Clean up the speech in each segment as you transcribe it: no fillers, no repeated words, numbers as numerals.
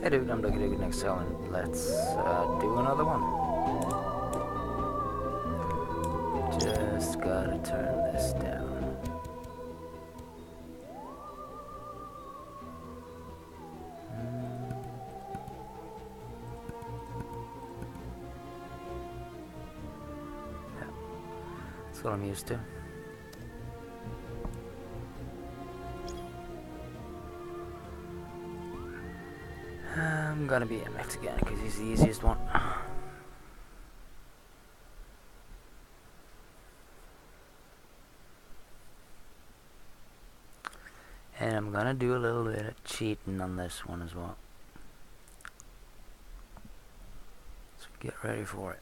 Hey dude, I'm looking at NeXuS and let's do another one. Just gotta turn this down. Yeah, that's what I'm used to. I'm gonna be MX again because he's the easiest one. And I'm gonna do a little bit of cheating on this one as well. So get ready for it.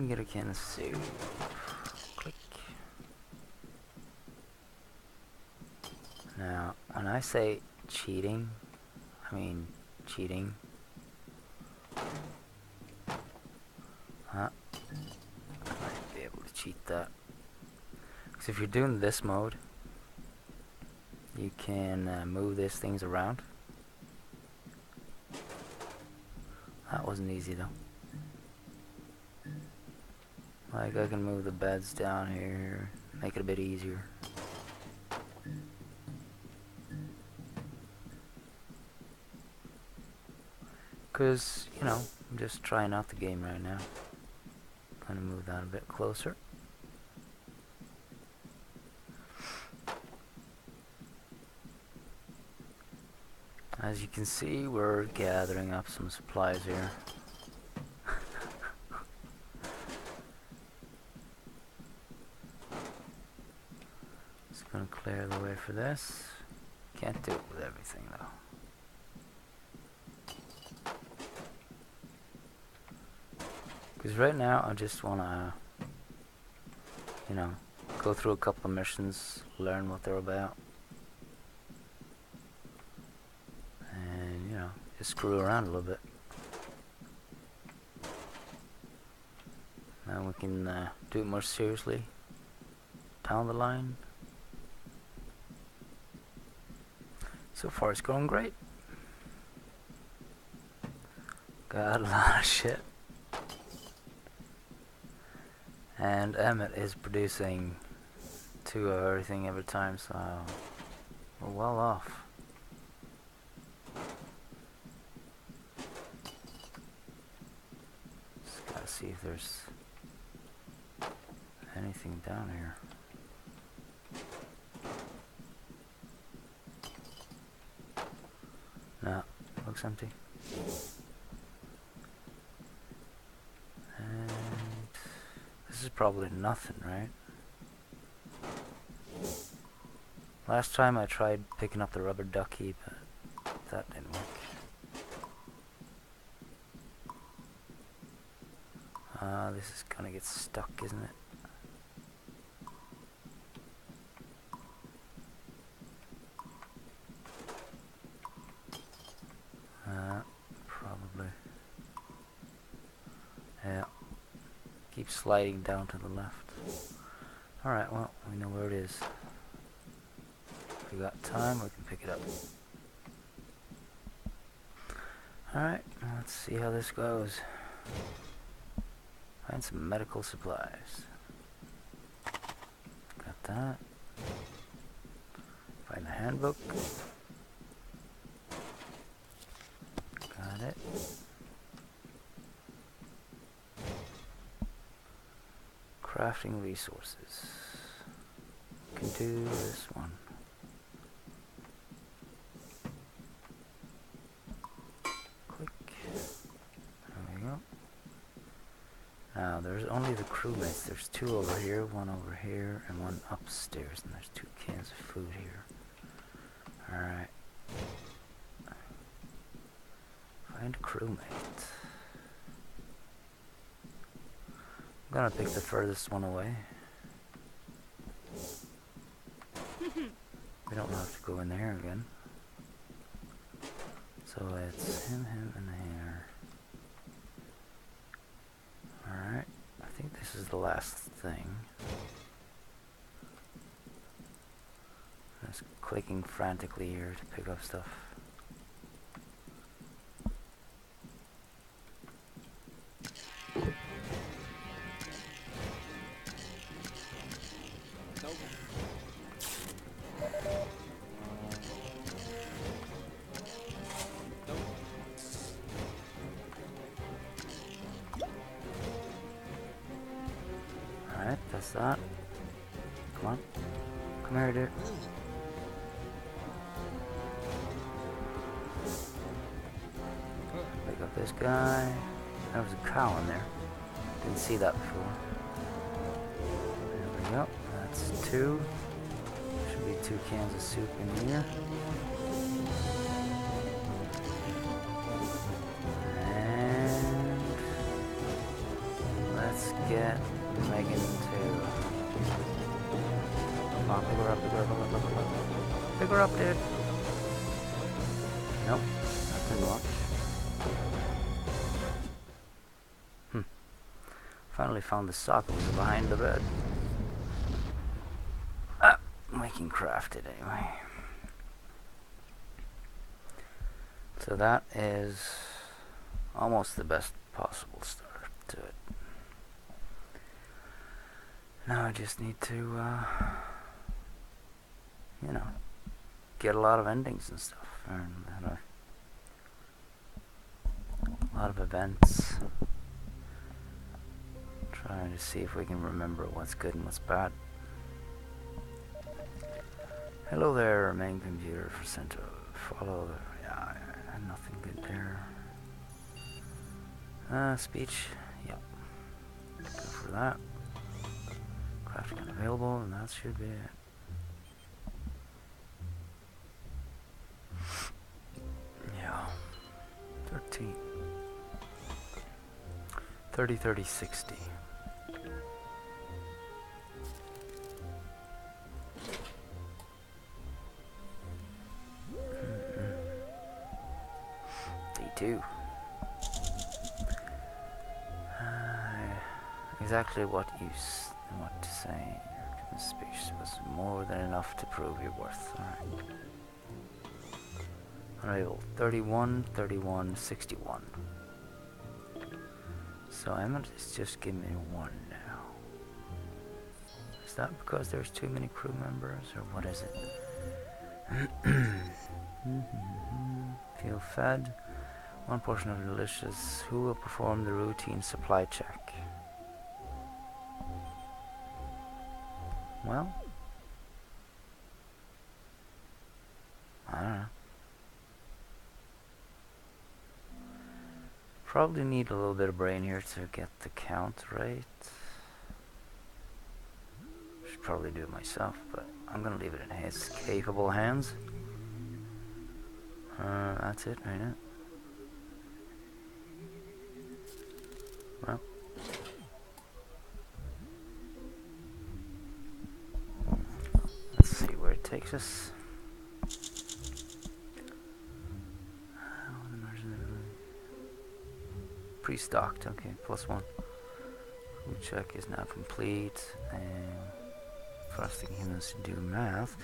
Get a can of soup. Click. Now, when I say cheating, I mean cheating. I might be able to cheat that. Because if you're doing this mode, you can move these things around. That wasn't easy though. Like I can move the beds down here, make it a bit easier. Because, you know, I'm just trying out the game right now. Gonna move that a bit closer. As you can see, we're gathering up some supplies here. Just gonna clear the way for this. Can't do it with everything though. Because right now I just wanna, you know, go through a couple of missions, learn what they're about. And, you know, just screw around a little bit. Now we can do it more seriously down the line. So far it's going great. Got a lot of shit. And Emmett is producing 2 of everything every time, so we're well off. Just gotta see if there's anything down here. No, looks empty. And this is probably nothing, right? Last time I tried picking up the rubber ducky, but that didn't work. This is gonna get stuck, isn't it? Probably. Yeah. Keep sliding down to the left. Alright, well, we know where it is. If we got time, we can pick it up. Alright, let's see how this goes. Find some medical supplies. Got that. Find the handbook. Got it. Crafting resources. Can do this one. Click. There we go. Now there's only the crewmates. There's 2 over here, 1 over here, and 1 upstairs, and there's 2 cans of food here. Alright. Find a crewmate. I'm gonna pick the furthest one away. We don't have to go in there again. It's So it's him, and here. Alright, I think this is the last thing. Just clicking frantically here to pick up stuff. Alright, that's that. Come on. Come here, dude. Pick up this guy. There was a cow in there. Didn't see that before. There we go. That's 2. Should be 2 cans of soup in here. And let's get Megan to... Come on, pick her up, pick her up, pick her up, pick her up. Pick her up, dude. Nope, nothing much. Finally found the sock that was behind the bed. Ah, we can craft it anyway. So that is almost the best possible start to it. Now I just need to, you know, get a lot of endings and stuff, and a lot of events. Trying to see if we can remember what's good and what's bad. Hello there, main computer for center. Follow. Yeah, nothing good there. Speech. Yep. Go for that. Crafting unavailable, and that should be it. Yeah. 13. 30, 30, 60. D2. Exactly what to say. Your speech was more than enough to prove your worth. Alright. Unable. 31, 31, 61. So Emmett is just giving me 1 now. Is that because there's too many crew members, or what is it? Feel fed. 1 portion of delicious. Who will perform the routine supply check? Well, I don't know. Probably need a little bit of brain here to get the count right. Should probably do it myself, but I'm gonna leave it in his capable hands. That's it, right now. Well, let's see where it takes us. Pre-stocked, okay, +1. Food check is now complete, and frosting humans to do math.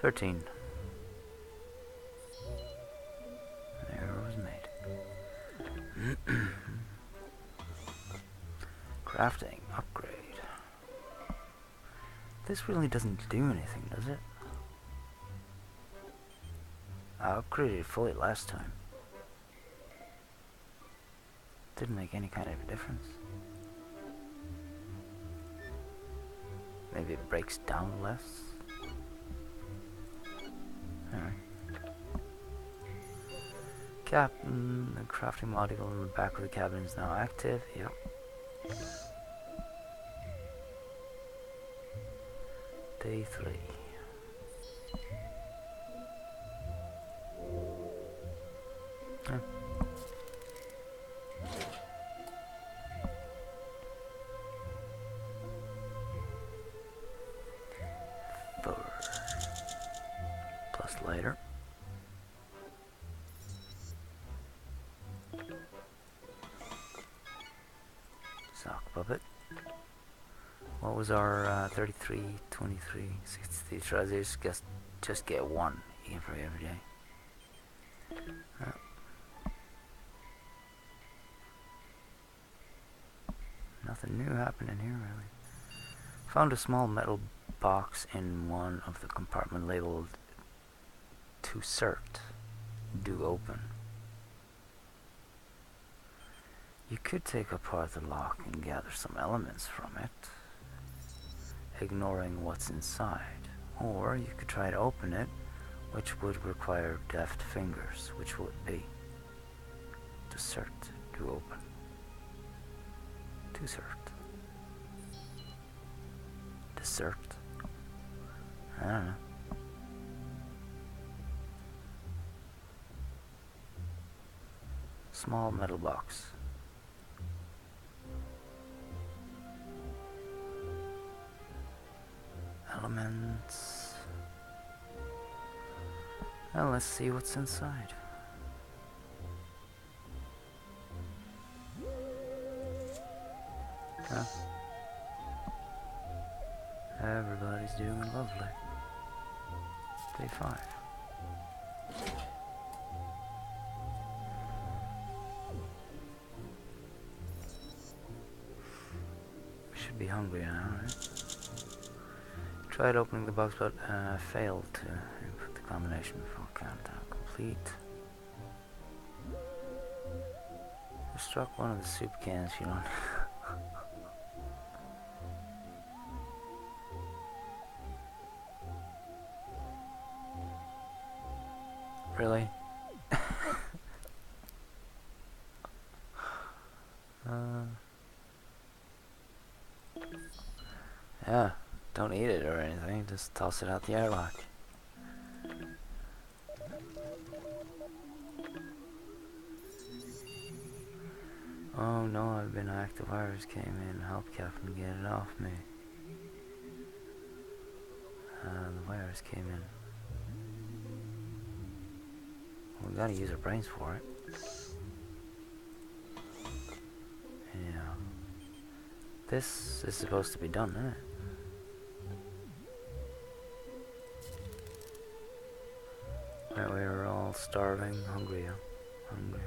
13. Error was made. Crafting, upgrade. This really doesn't do anything, does it? I upgraded it fully last time. Didn't make any kind of a difference. Maybe it breaks down less. Alright. Captain, the crafting module in the back of the cabin is now active. Yep. Day 3. Plus later. puppet. What was our 33, 23, 60 treasures? Just get one every day. Nothing new happening here, really. Found a small metal box in one of the compartment labeled "To Cert." Do open. You could take apart the lock and gather some elements from it, ignoring what's inside. Or you could try to open it, which would require deft fingers. Which will it be? To cert. To open. To cert. To cert. I don't know. Small metal box. Elements. Well, let's see what's inside. Huh? Everybody's doing lovely. Day 5. Should be hungry now, right? Tried opening the box, but failed to input the combination before countdown complete. I struck one of the soup cans, you don't. Really? Yeah, don't eat it or anything, just toss it out the airlock. Oh no, I've been hacked. The virus came in. Help Captain get it off me. The virus came in. We gotta use our brains for it. Yeah. This is supposed to be done, isn't it? Right, we're all starving, hungry, huh? Hungry.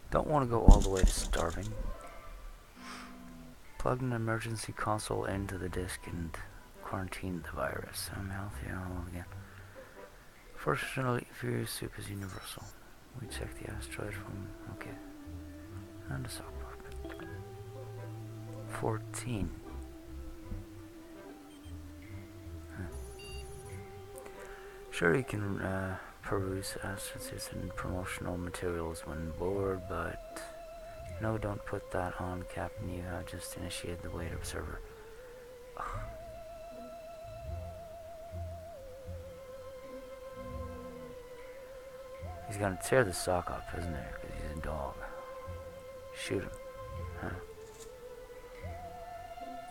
Don't want to go all the way to starving. Plug an emergency console into the disk and quarantine the virus. I'm healthy all again. Fortunately, Furious Soup is universal. We check the asteroid from... okay. And a sock puppet. 14. Sure, you can peruse asteroids and promotional materials when bored, but no, don't put that on, Captain. You have just initiated the wait observer. He's gonna tear the sock up, isn't he? Because he's a dog. Shoot him. Huh?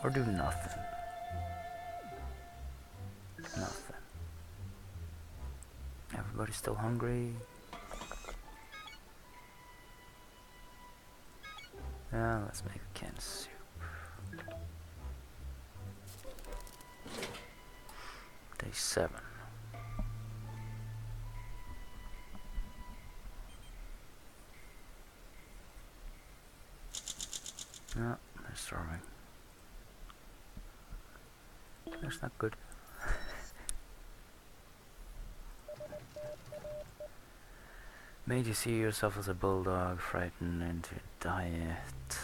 Or do nothing. Nothing. Everybody still hungry? Yeah, let's make a can of soup. Day 7. No, they're starving. That's not good. Made you see yourself as a bulldog, frightened into diet.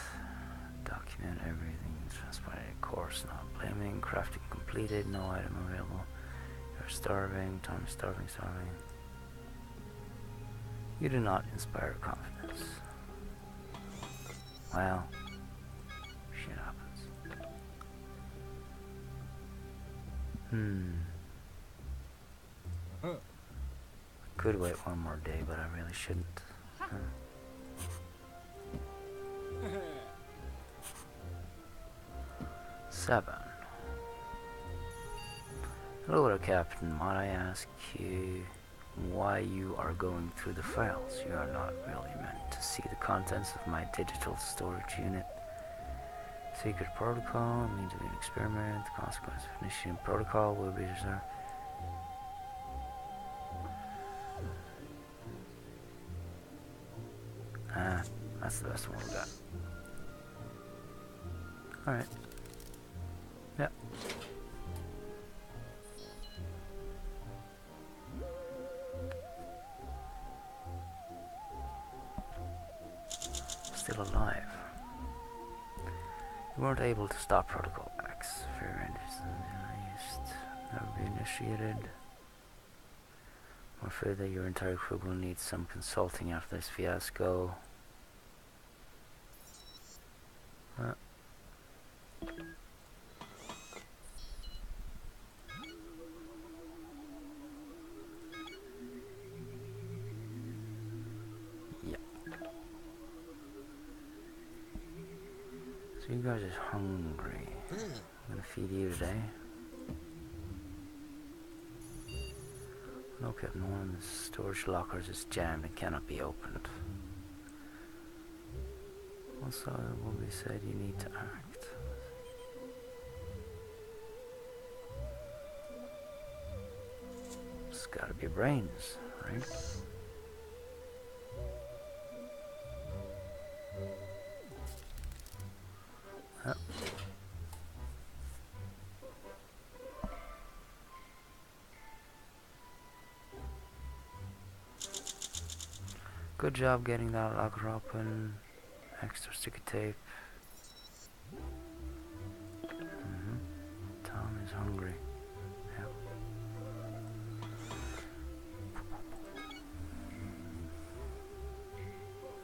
Document everything transpired. Course not blaming. Crafting completed. No item available. You're starving. Time is starving. You do not inspire confidence. Well, shit happens. Could wait one more day, but I really shouldn't. 7. Hello there, Captain. Might I ask you why you are going through the files? You are not really meant to see the contents of my digital storage unit. Secret protocol means to be an experiment. The consequence of initiating protocol will be reserved. That's the best one we got. Alright. Yep. Still alive. You weren't able to stop Protocol X. Fair interest. Never be initiated. I'm afraid that your entire crew will need some consulting after this fiasco. Yep. So you guys are hungry. I'm gonna feed you today. No, Captain, one of the storage lockers is jammed and cannot be opened. Also, it will be said you need to act. It's gotta be brains, right? Yep. Good job getting that locker open. Extra sticky tape. Tom is hungry. Yep.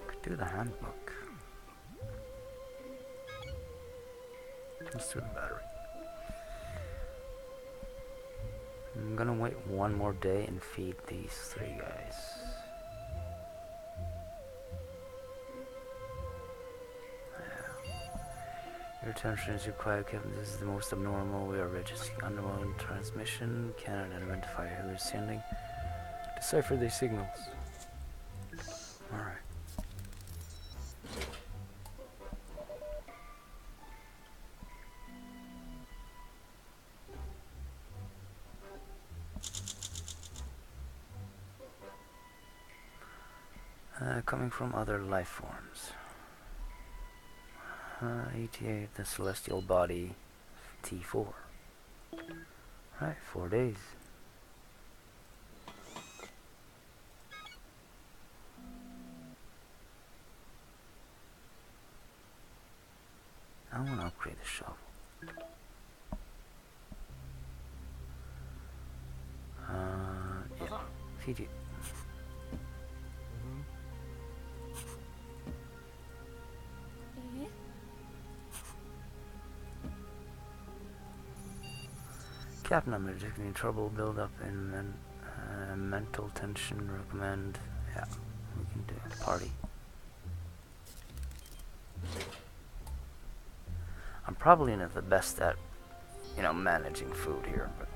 Could do the handbook. Let's do the battery. I'm gonna wait one more day and feed these three guys. Your attention is required, Captain. This is the most abnormal. We are registering underground transmission. Cannot identify who is sending. Decipher these signals. Alright. Coming from other life forms. ETA, the celestial body, T4. Right, 4 days. I want to upgrade the shovel. Yeah, feed you. Captain, I'm detecting trouble build-up in mental tension. Recommend. Yeah, we can do a party. I'm probably not the best at, you know, managing food here, but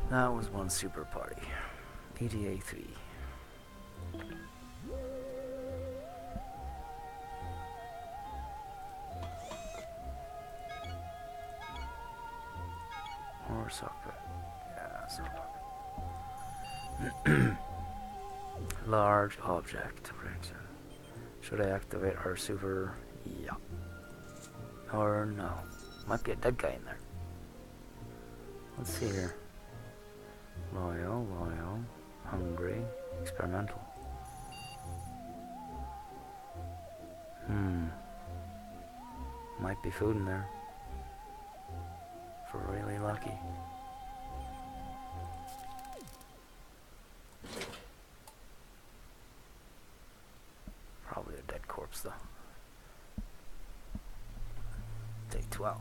that was one super party. ETA 3. Or socket. Yeah, socket. Large object. Should I activate our super? Yeah. Or no. Might be a dead guy in there. Let's see here. Loyal, hungry, experimental. Might be food in there. If we're really lucky. Probably a dead corpse though. Day 12.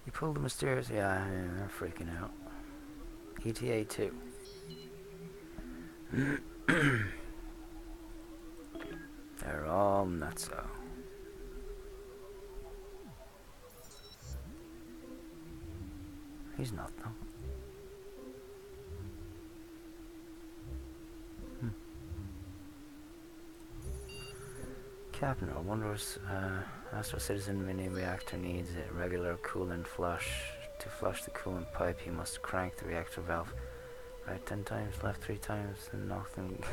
You pulled the mysterious. Yeah, they're freaking out. ETA 2. They're all nutso. He's not though. Captain, I wonder if Astro Citizen mini reactor needs a regular coolant flush. To flush the coolant pipe, you must crank the reactor valve right 10 times, left 3 times, and nothing.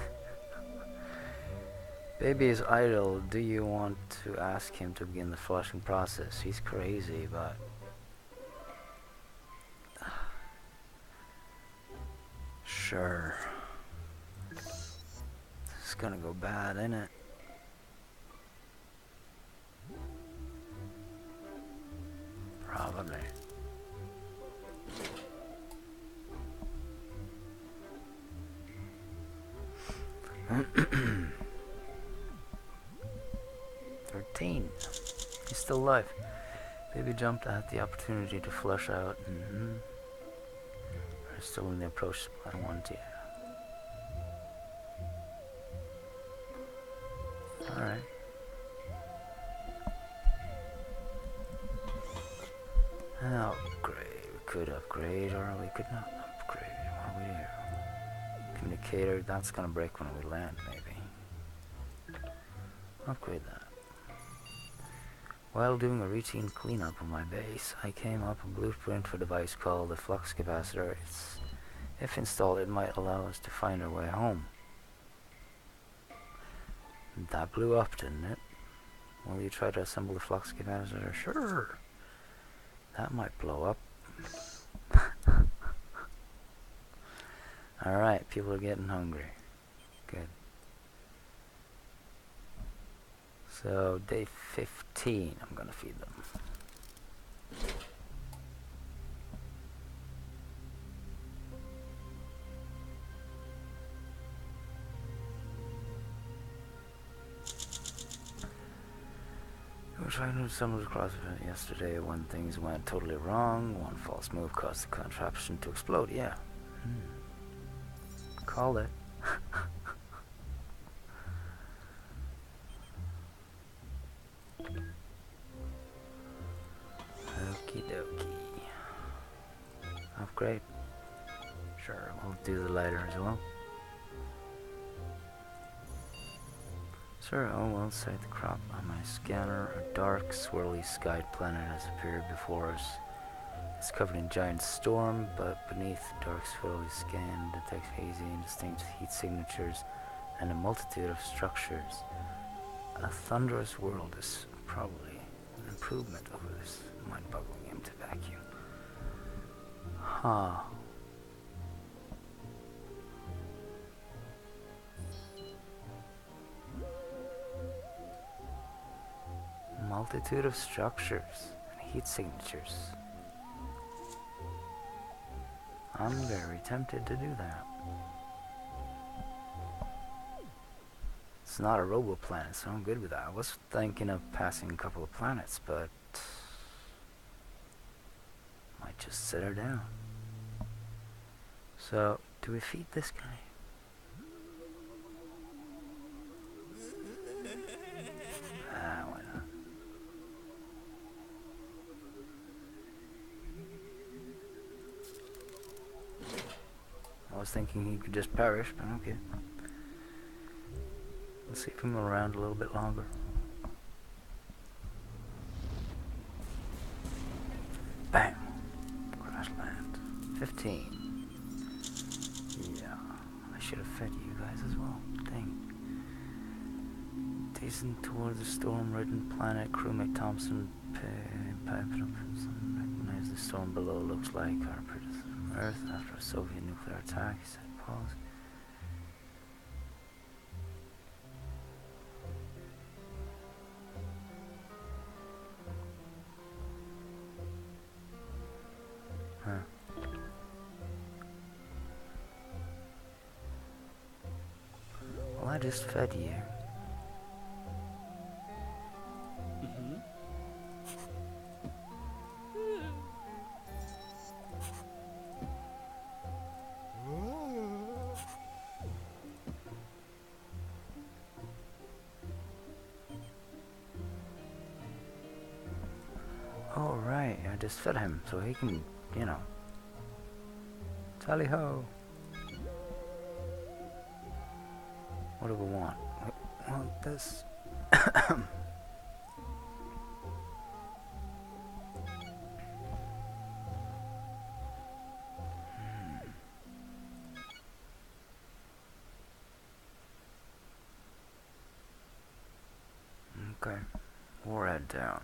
Baby is idle. Do you want to ask him to begin the flushing process? He's crazy, but sure. It's gonna go bad, ain't it? Probably. He's still alive. Baby jumped at the opportunity to flush out. We're still in the approach supply 1 tier. Alright. Upgrade. We could upgrade or we could not upgrade. What do we do? Communicator, that's gonna break when we land, maybe. Upgrade that. While doing a routine cleanup of my base, I came up a blueprint for a device called the flux capacitor. If installed, it might allow us to find our way home. That blew up, didn't it? Will you try to assemble the flux capacitor? Sure. That might blow up. Alright, people are getting hungry. Good. So, day 15, I'm gonna feed them. We were trying to assemble the CrossFit yesterday when things went totally wrong. One false move caused the contraption to explode. Yeah. Called it. Okie dokie. Upgrade. Sure, we'll do the lighter as well. Sir, oh well, sight the crop on my scanner. A dark, swirly skied planet has appeared before us. It's covered in giant storm, but beneath the dark, swirly scan detects hazy and distinct heat signatures and a multitude of structures. A thunderous world is probably an improvement over this mind-boggling empty vacuum. Huh. Multitude of structures and heat signatures. I'm very tempted to do that. It's not a robo-planet, so I'm good with that. I was thinking of passing a couple of planets, but might just set her down. So, do we feed this guy? Why not? I was thinking he could just perish, but okay. Let's keep him around a little bit longer. Bam! Crash land. 15. Yeah, I should have fed you guys as well. Dang. Decent toward the storm-ridden planet, crewmate Thompson piped up. Recognize the storm below looks like our predecessor Earth after a Soviet nuclear attack. He said, pause. Well, I just fed you. Oh, right, I just fed him, so he can, you know, Tally ho! What do we want? We want this. Okay. Warhead down.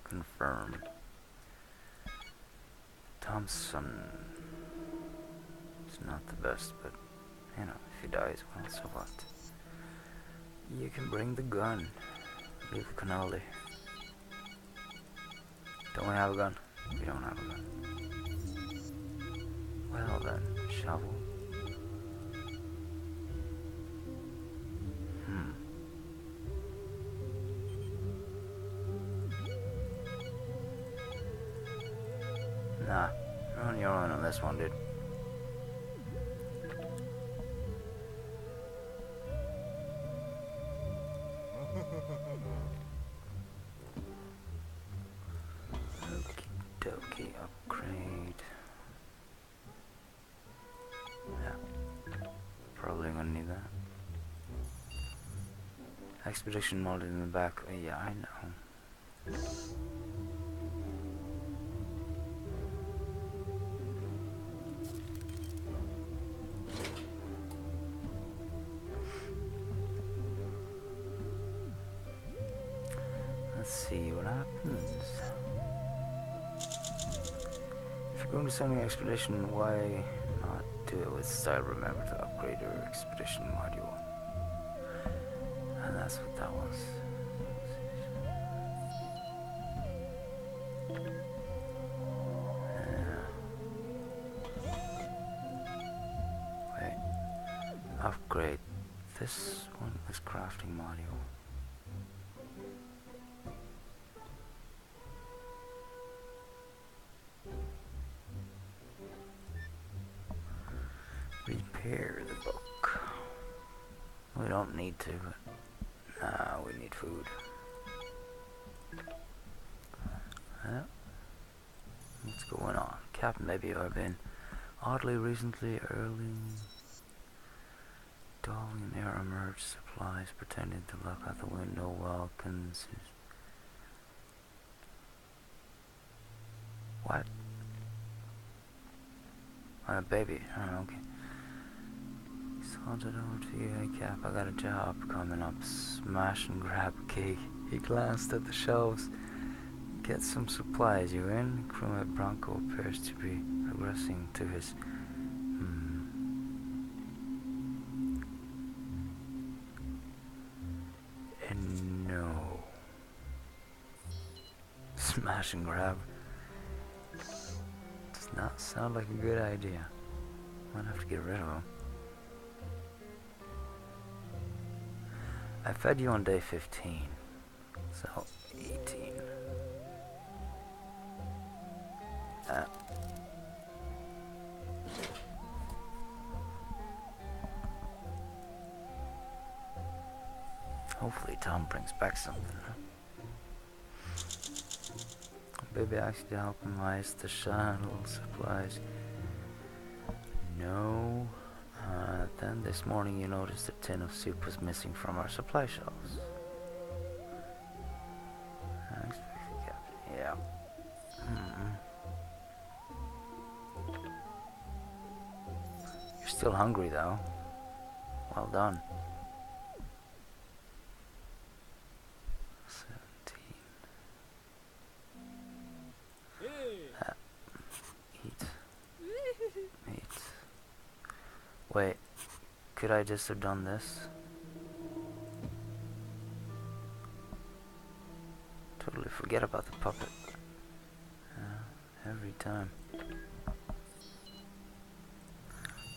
Confirmed. Thompson. It's not the best, but you know, if he dies, well, so what? You can bring the gun. Leave the cannoli. Don't we have a gun? We don't have a gun. Well then, shovel. Nah, you're on your own on this one, dude. Okie dokie, upgrade. Yeah, probably gonna need that. Expedition molded in the back. Yeah, I know. Let's see what happens. If you're going to send an expedition, why not do it with style? Remember to upgrade your expedition module. And that's what that was. Wait. Upgrade this one, this crafting module. Repair the book. We don't need to, but we need food. What's going on? Captain, maybe I've been oddly recently early. Darling air emerged supplies, pretending to look out the window while What? Baby. Oh, okay. Sauntered over to you, hey Cap, I got a job coming up. Smash and grab a cake. He glanced at the shelves. Get some supplies, you in? Crewmate Bronco appears to be regressing to his... And no. Smash and grab. Does not sound like a good idea. Might have to get rid of him. I fed you on day 15, so 18. Hopefully Tom brings back something. Baby asked you to help him ice the shuttle supplies. No. Then this morning you noticed a tin of soup was missing from our supply shelves. Yeah. You're still hungry though. Well done. 17. Eat. Wait. Could I just have done this? Totally forget about the puppet. Every time.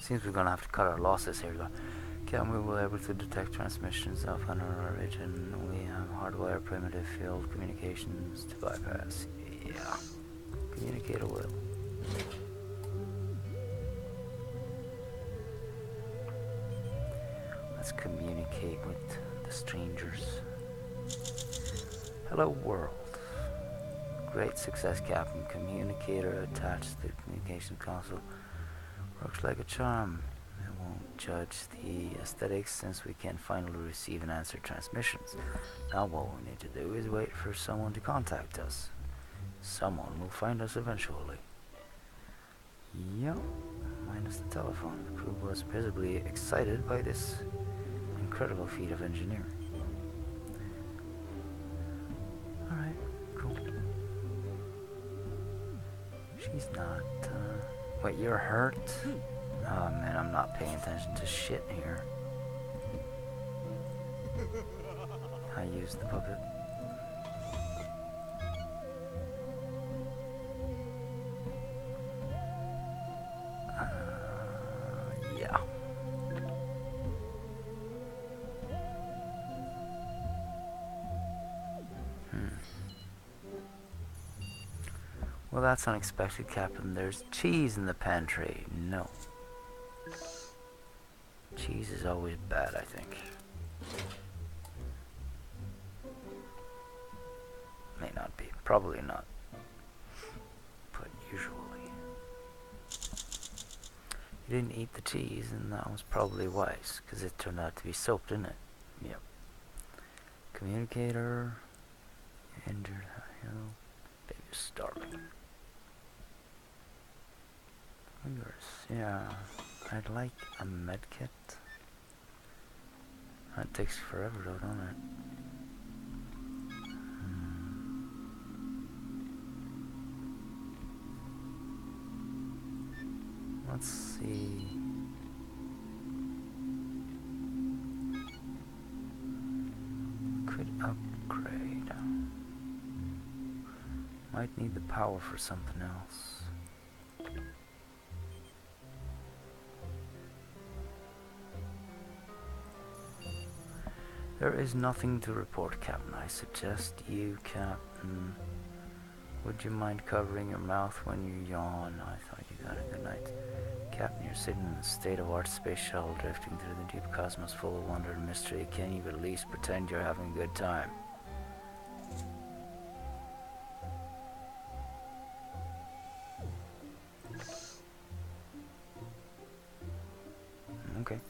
Seems we're gonna have to cut our losses here. Can we be able to detect transmissions of an origin? We have hardwire primitive field communications to bypass. Yeah. Communicator will. Let's communicate with the strangers. Hello world. Great success, Captain. Communicator attached to the communication console. Looks like a charm. I won't judge the aesthetics since we can finally receive and answer transmissions. Now what we need to do is wait for someone to contact us. Someone will find us eventually. Yep, minus the telephone. The crew was visibly excited by this incredible feat of engineering. Alright, cool. She's not, wait, you're hurt? Oh man, I'm not paying attention to shit here. I used the puppet. Yeah. Well, that's unexpected, Captain. There's cheese in the pantry. No. Cheese is always bad, I think. May not be. Probably not. But usually. You didn't eat the cheese, and that was probably wise, because it turned out to be soaked in it. Yep. Communicator. Injured. Hell. Baby's starving. Yeah, I'd like a medkit. That takes forever though, don't it? Let's see. Could upgrade. Might need the power for something else. There is nothing to report, Captain. I suggest you, Captain. Would you mind covering your mouth when you yawn? I thought you got a good night. Captain, you're sitting in a state-of-art space shuttle drifting through the deep cosmos full of wonder and mystery. Can you at least pretend you're having a good time? Okay.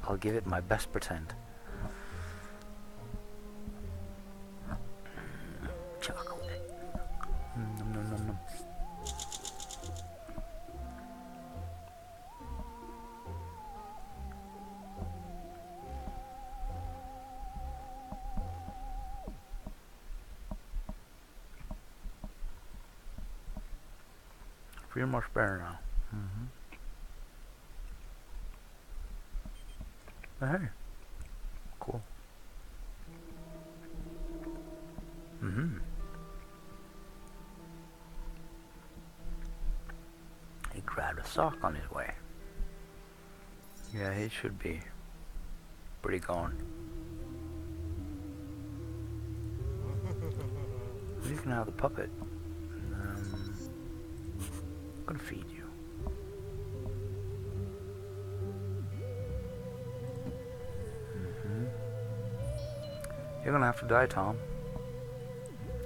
I'll give it my best pretend. Chocolate. Nom nom nom nom. Feel much better now. Hey. Cool. He grabbed a sock on his way. Yeah, he should be pretty gone. You can have the puppet. I'm gonna feed you. You're gonna have to die, Tom.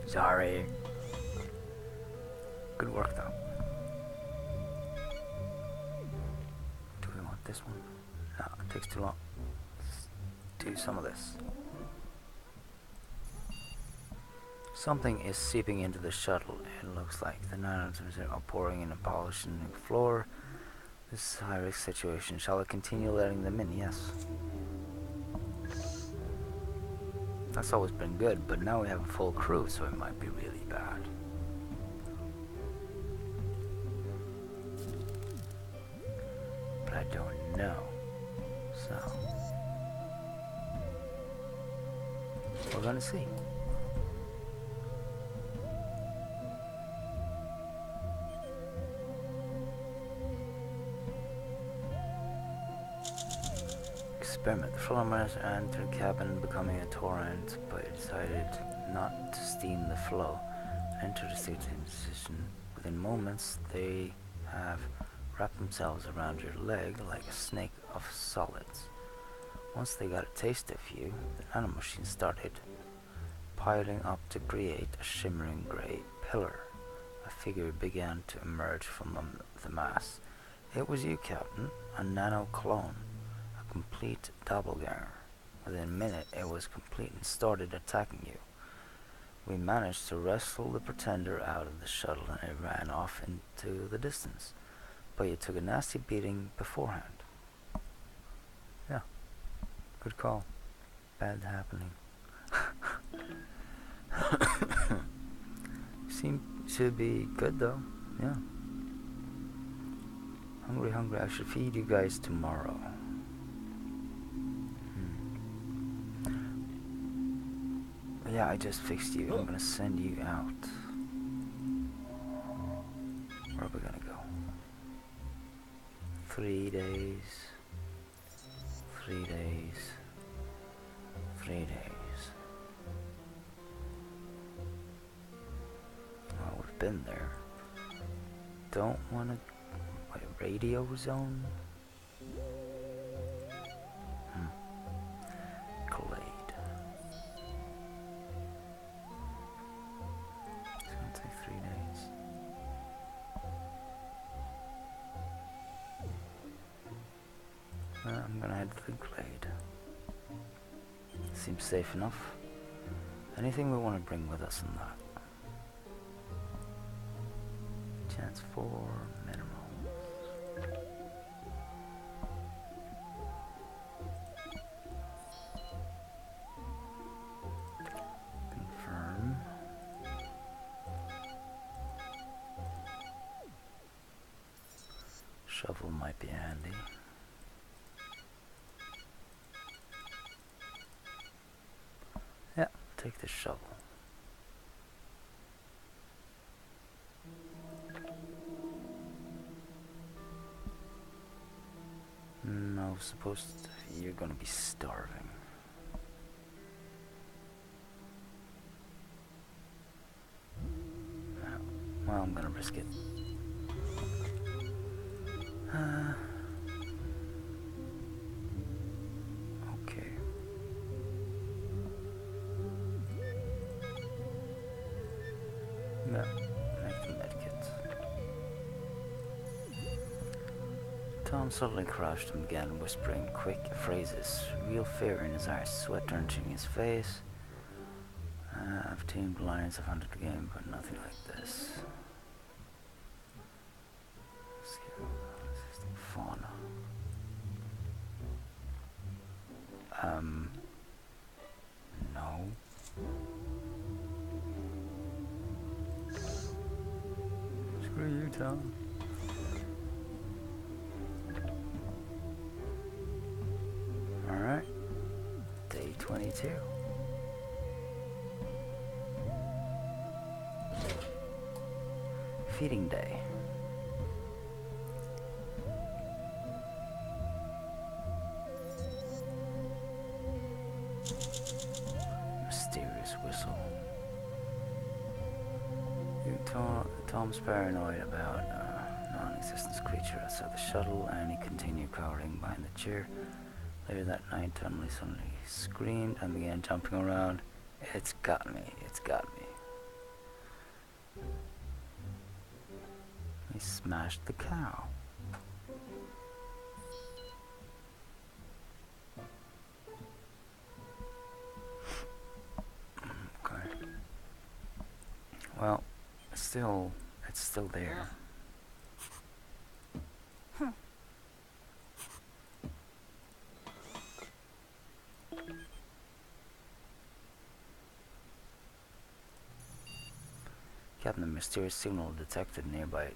Sorry. Good work, though. Do we want this one? No, it takes too long. Let's do some of this. Something is seeping into the shuttle. It looks like the nanoatoms are pouring in and polishing the floor. This is a high-risk situation. Shall I continue letting them in? Yes. That's always been good, but now we have a full crew, so it might be really bad. But I don't know. So we're gonna see. Experiment. The floor miners entered the cabin, becoming a torrent, but it decided not to steam the flow. Enter the state position. Within moments, they have wrapped themselves around your leg like a snake of solids. Once they got a taste of you, the nanomachine started piling up to create a shimmering gray pillar. A figure began to emerge from the mass. It was you, Captain, a nano clone, a complete doppelganger. Within a minute, it was complete and started attacking you. We managed to wrestle the pretender out of the shuttle and it ran off into the distance. But you took a nasty beating beforehand. Yeah, good call. Bad happening. Seem to be good though, yeah. Hungry, hungry, I should feed you guys tomorrow. Yeah, I just fixed you. I'm gonna send you out. Where are we gonna go? 3 days. 3 days. 3 days. Well, we've been there. Don't wanna... Wait, radio zone? Glade. It's gonna take 3 days. I'm gonna head to the glade. Seems safe enough. Anything we want to bring with us in that? Chance for minerals. Confirm. Shovel might be handy. Yeah, take the shovel. No, supposed to, you're gonna be starving. Well, I'm gonna risk it. Okay. Yeah, make the medkit. Tom suddenly crouched and began whispering quick phrases, real fear in his eyes, sweat drenching his face. I've tamed lions, I've hunted the game, but nothing like this. Fauna. No. Screw you, Tom. Alright. Day 22. Feeding day. Mysterious whistle. Tom's paranoid about a non-existent creature outside the shuttle, and he continued cowering behind the chair. Later that night, Tom suddenly screamed and began jumping around. It's got me, it's got me. He smashed the cow. Okay. Well, it's still there. Captain, the mysterious signal detected nearby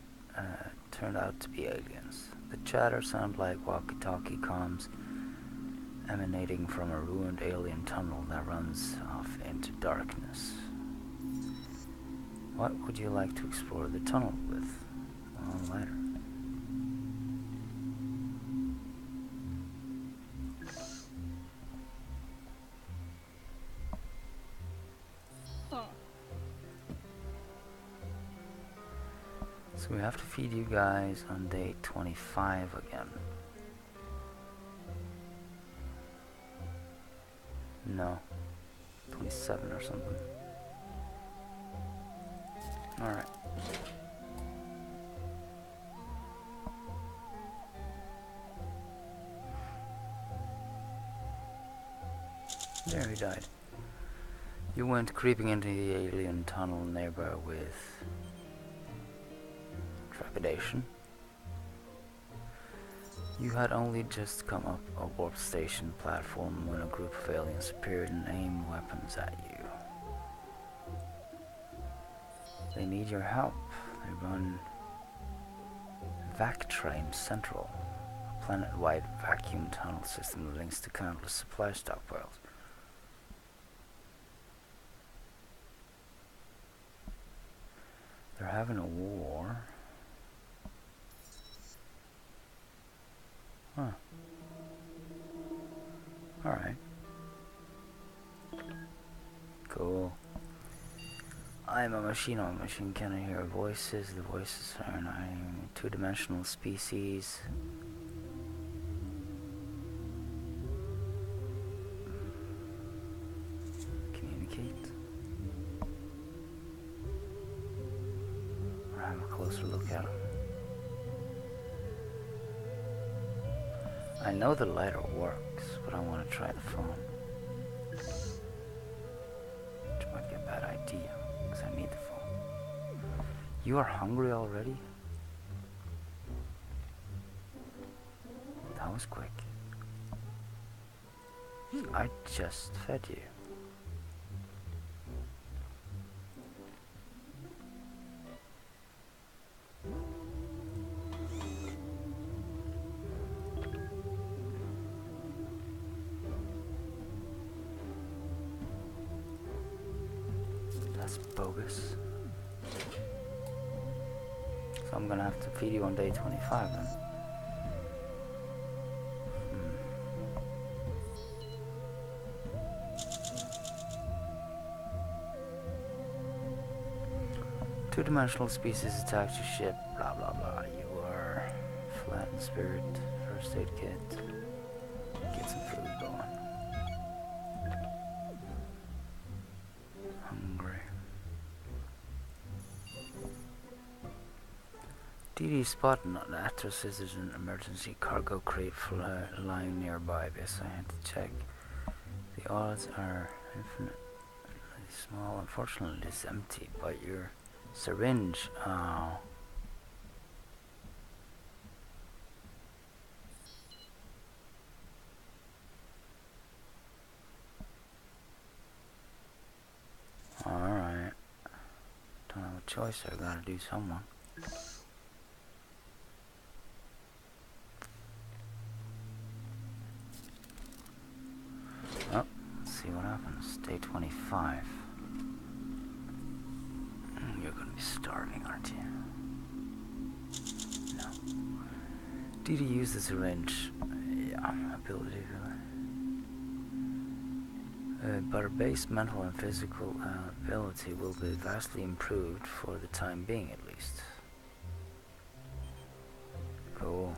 turned out to be aliens. The chatter sounded like walkie-talkie comms emanating from a ruined alien tunnel that runs off into darkness. What would you like to explore the tunnel with? Well, later. So we have to feed you guys on day 25 again. No. 27 or something. Alright. There, he died. You went creeping into the alien tunnel nearby with trepidation. You had only just come up a warp station platform when a group of aliens appeared and aimed weapons at you. They need your help. They run Vactrain Central, a planet-wide vacuum tunnel system that links to countless supply stockpiles. They're having a war. Huh. Alright. Cool. I'm a machine. Can I hear voices? The voices are in a two-dimensional species. Communicate. Or have a closer look at them. I know the lighter works, but I want to try the phone. Which might be a bad idea, because I need the phone. You are hungry already? That was quick. I just fed you. That's bogus. So I'm gonna have to feed you on day 25 then. Two-dimensional species attacked your ship, blah blah blah. You are flattened spirit, first aid kit. Get some food going. Hungry. DD spotted an Atro scissors in an emergency cargo crate lying nearby. Yes, I had to check. The odds are infinitely small. Unfortunately, it is empty, but your syringe. Oh. Alright. Don't have a choice, I gotta do someone. Oh, let's see what happens. Day 25. You're gonna be starving, aren't you? No. Did you use the syringe? Yeah, ability. But her base mental and physical ability will be vastly improved for the time being, at least. Cool.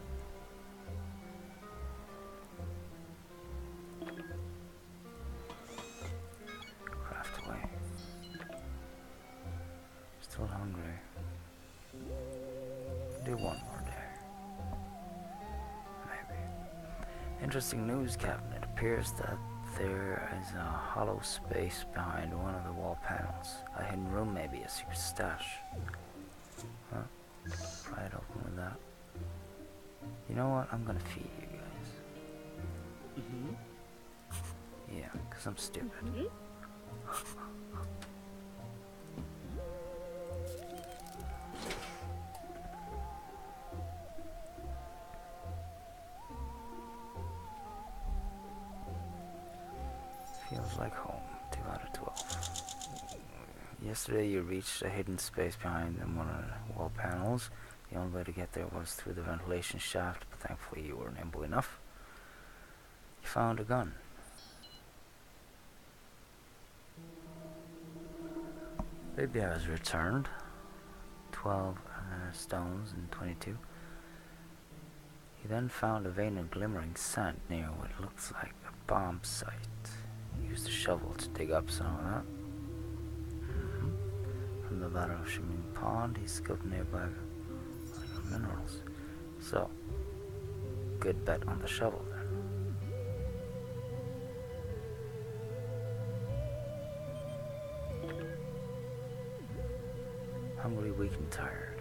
Craft away. Still hungry. Do one more day. Maybe. Interesting news, Captain. It appears that there is a hollow space behind one of the wall panels. A hidden room, maybe a secret stash. Huh? Pry it open with that. You know what? I'm gonna feed you guys. Yeah, because I'm stupid. Feels like home. 2 out of 12. Yesterday you reached a hidden space behind one of the wall panels. The only way to get there was through the ventilation shaft, but thankfully you were nimble enough. You found a gun. Baby has returned. 12 stones and 22. He then found a vein of glimmering sand near what looks like a bomb site. He used a shovel to dig up some of that. From the bottom of shimmering pond, he scoped nearby minerals. So, good bet on the shovel then. weak and tired.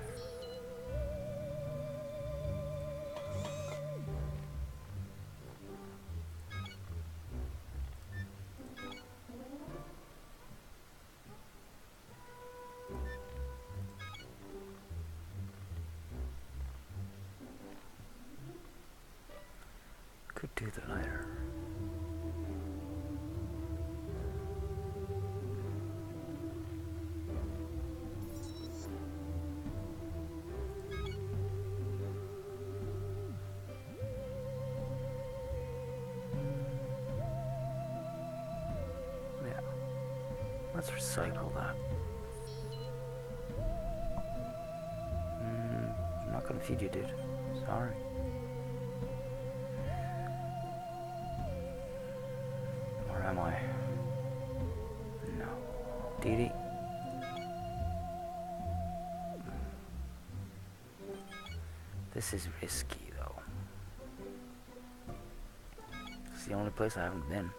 Could do the lighter. Yeah. Let's recycle that. I'm not gonna feed you, dude. Sorry. Where am I? No. Dee. This is risky, though. It's the only place I haven't been.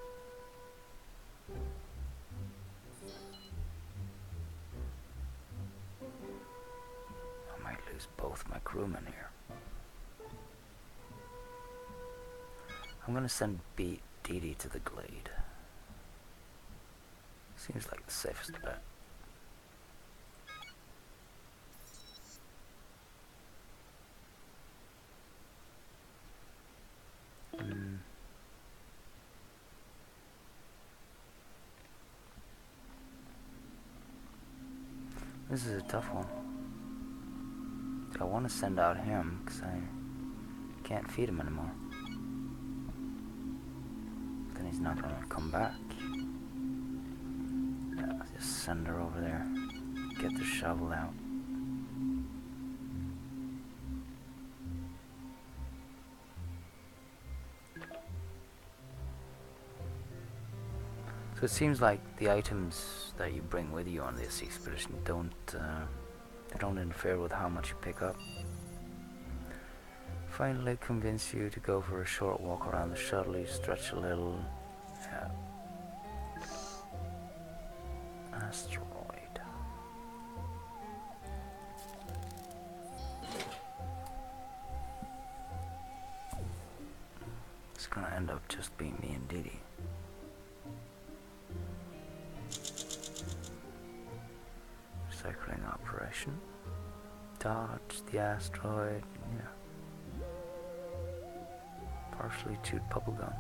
I might lose both my crewmen here. I'm gonna send Dee Dee to the glade. Seems like the safest bet. This is a tough one. I want to send out him because I can't feed him anymore. Then he's not gonna come back. Yeah, I'll just send her over there. Get the shovel out. So it seems like the items that you bring with you on this expedition don't interfere with how much you pick up. Finally convince you to go for a short walk around the shuttle. You stretch a little. Yeah. Asteroid. It's gonna end up just being me and Didi. Recycling operation. Dodge the asteroid. Yeah. Partially chewed bubblegum.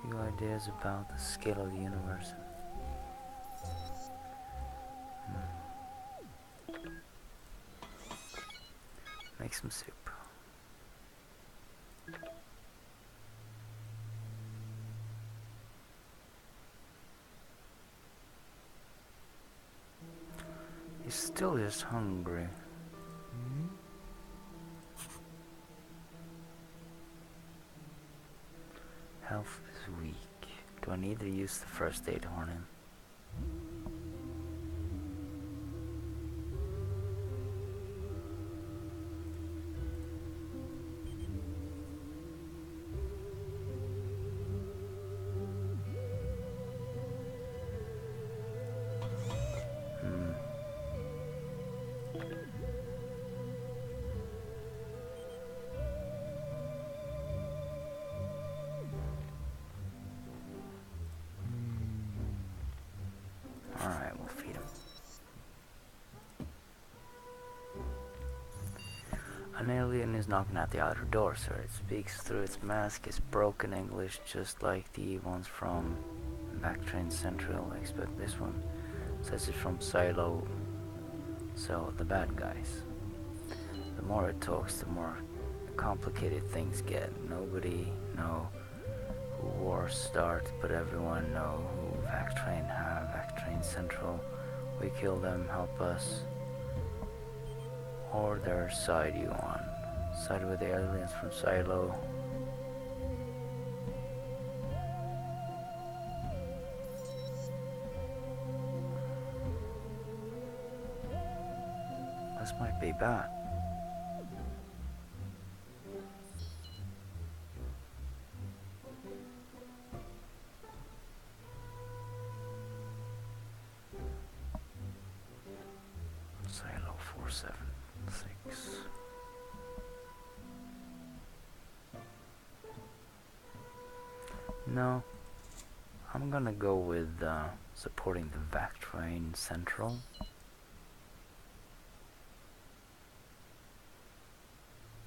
Few ideas about the scale of the universe. Make some soup. He's still just hungry. Health is weak. Do I need to use the first aid on him? Alright, we'll feed him. An alien is knocking at the outer door, sir. It speaks through its mask. It's broken English, just like the ones from Backtrain Central. I expect this one says it's from Silo. So, the bad guys. The more it talks, the more complicated things get. Nobody know who war starts, but everyone know who Backtrain have. Backtrain Central. We kill them, help us. Or their side you on. Side with the aliens from Silo. This might be bad. 476. No, I'm gonna go with supporting the vac train central.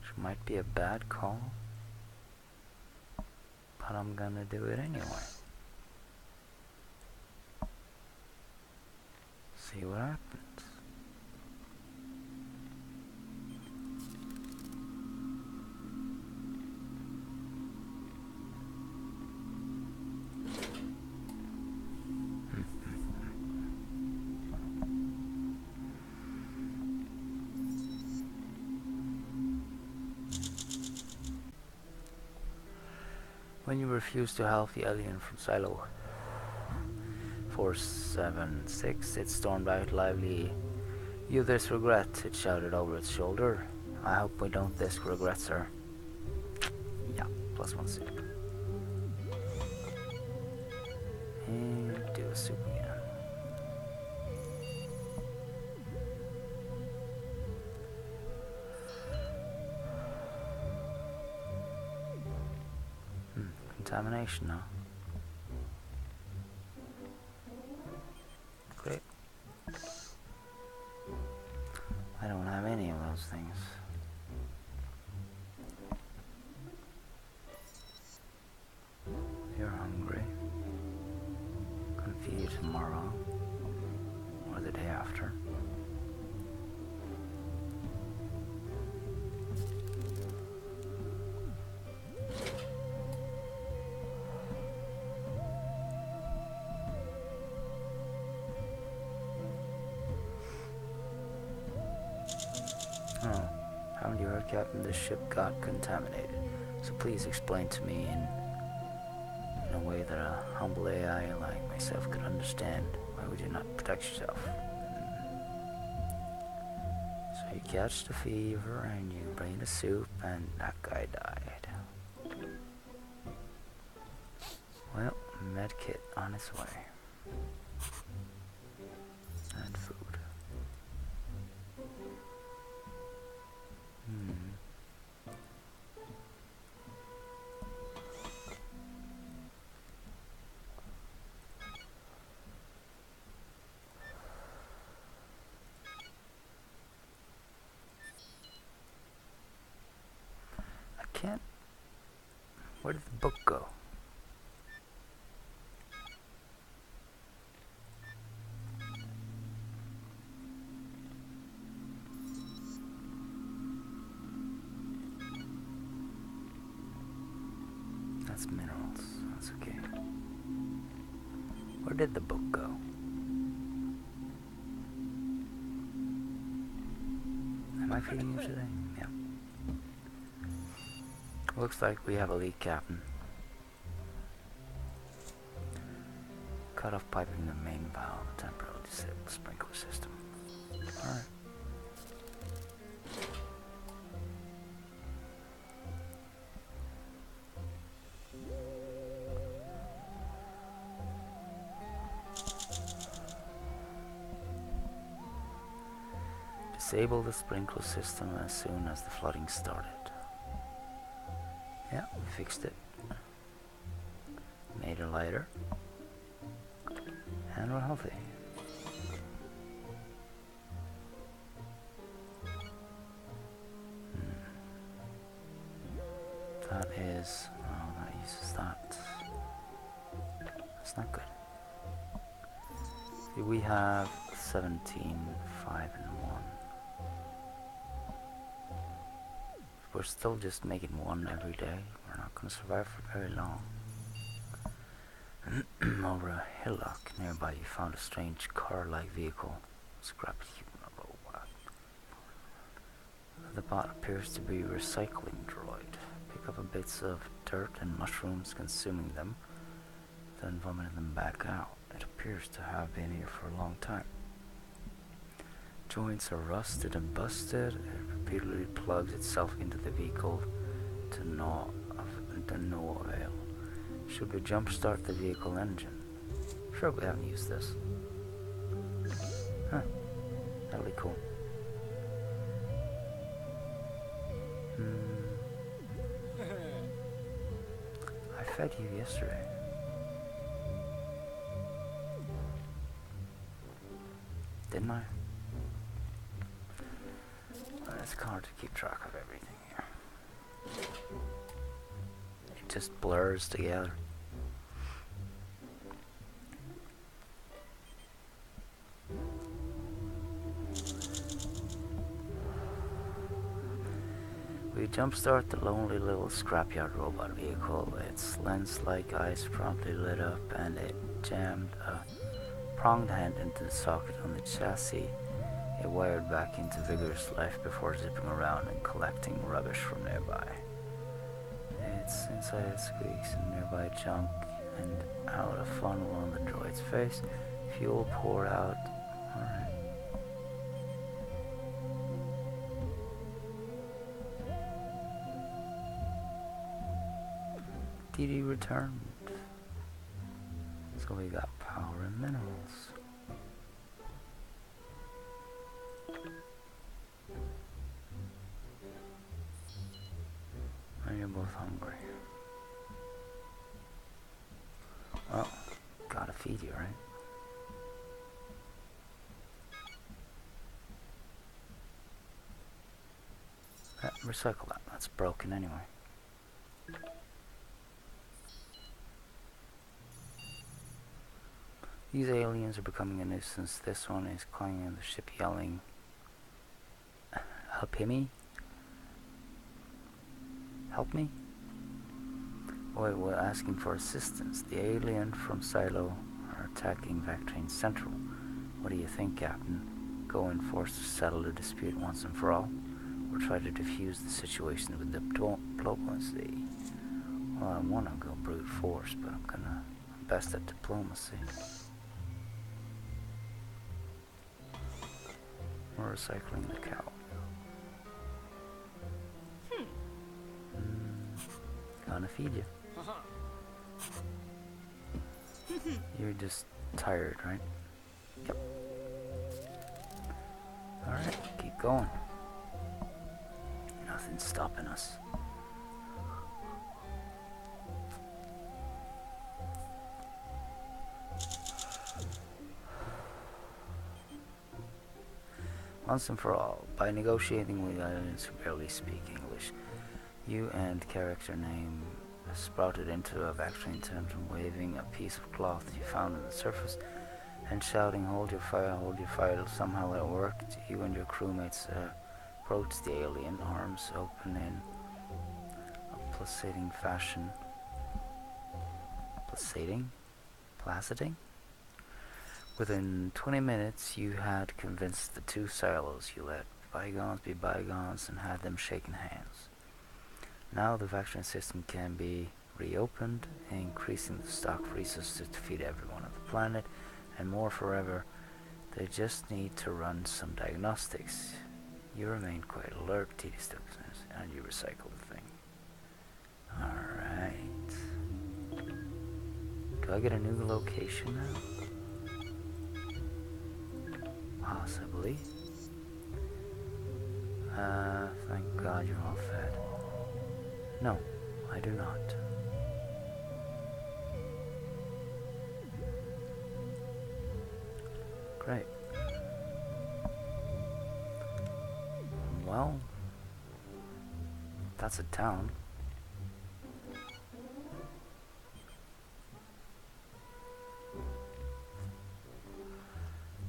Which might be a bad call, but I'm gonna do it anyway. See what happens. When you refuse to help the alien from silo 476, it stormed out lively. You this regret, it shouted over its shoulder. I hope we don't this regret, sir. Yeah, +1 soup. And do a soup again. Contamination now. Great. I don't have any of those things. You're hungry. Can feed you tomorrow or the day after. Oh, haven't you heard, Captain? This ship got contaminated. So please explain to me in a way that a humble AI like myself could understand. Why would you not protect yourself? So you catch the fever and you bring the soup and that guy died. Well, medkit on its way. And food. Can't. Where did the book go? That's minerals. That's okay. Where did the book go? Am I feeding you today? Yeah. Looks like we have a leak, Captain. Cut off piping in the main valve, temporarily disable the sprinkler system. Alright. Disable the sprinkler system as soon as the flooding started. Yeah, we fixed it. Made her lighter. And we're healthy. That is... oh, that uses that. That's not good. See, we have 17, 5, and 1. We're still just making one every day. We're not going to survive for very long. Over a hillock nearby, you found a strange car-like vehicle. Scrapped human robot. The bot appears to be a recycling droid. Pick up bits of dirt and mushrooms, consuming them, then vomiting them back out. It appears to have been here for a long time. Joints are rusted and busted. It repeatedly plugs itself into the vehicle to no avail. Should we jumpstart the vehicle engine? Sure, we haven't used this. Huh, that'll be cool. fed you yesterday. Didn't I? Well, it's hard to keep track of everything here. It just blurs together. We jumpstart the lonely little scrapyard robot vehicle. Its lens-like eyes promptly lit up, and it jammed a pronged hand into the socket on the chassis. It wired back into vigorous life before zipping around and collecting rubbish from nearby. Its inside squeaks and nearby junk, and out a funnel on the droid's face. Fuel poured out. Alright. DD returned. So we got power and minerals. And you're both hungry. Well, gotta feed you, right? Recycle that. That's broken anyway. These aliens are becoming a nuisance. This one is climbing on the ship yelling, "Help me? Help me?" Boy, we're asking for assistance. The alien from Silo are attacking Vectrain Central. What do you think, Captain? Go and force to settle the dispute once and for all? Or try to defuse the situation with diplomacy? Well, I want to go brute force, but I'm best at diplomacy. We're recycling the cow. Gonna feed you. You're just tired, right? Yep. Alright, keep going. Nothing's stopping us. Once and for all, by negotiating with aliens who barely speak English, you and character name sprouted into a Vectrain tantrum, waving a piece of cloth you found on the surface and shouting, "Hold your fire, hold your fire." Somehow it worked. You and your crewmates approached the alien, arms open in a placating fashion. Placating? Within 20 minutes, you had convinced the two silos. You let bygones be bygones and had them shaking hands. Now the vaccine system can be reopened, increasing the stock of resources to feed everyone on the planet, and more forever. They just need to run some diagnostics. You remain quite alert, TD Stokes, and you recycle the thing. Alright. Do I get a new location now? Possibly. Thank God you're all fed. No, I do not. Great. Well, that's a town.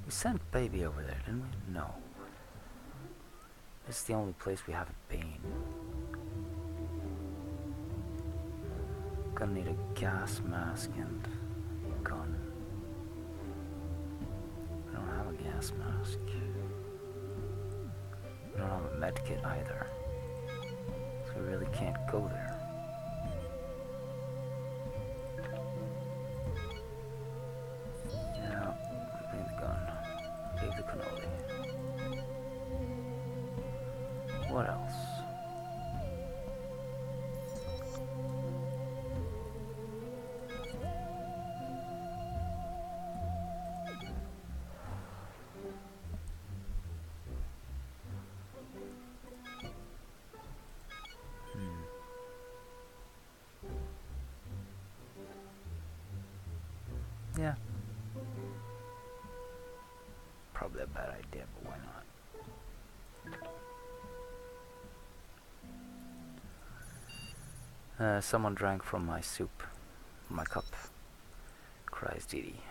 We sent Baby over there, didn't we? No. This is the only place we haven't been. Gonna need a gas mask and a gun. We don't have a gas mask. We don't have a medkit either. So we really can't go there. Yeah, bring the gun. Leave the cannoli. What else? Yeah. Probably a bad idea, but why not? Someone drank from my soup, my cup, cries Didi,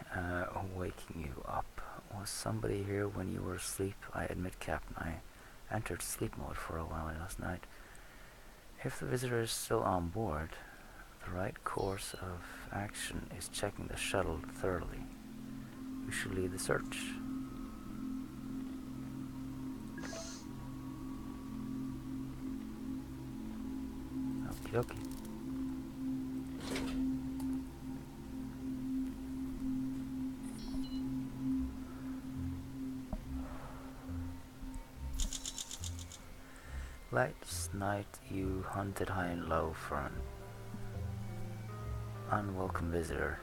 waking you up. Was somebody here when you were asleep? I admit, Captain, I entered sleep mode for a while last night. If the visitor is still on board, the right course of action is checking the shuttle thoroughly. You should lead the search. Okie dokie. Last night you hunted high and low for an unwelcome visitor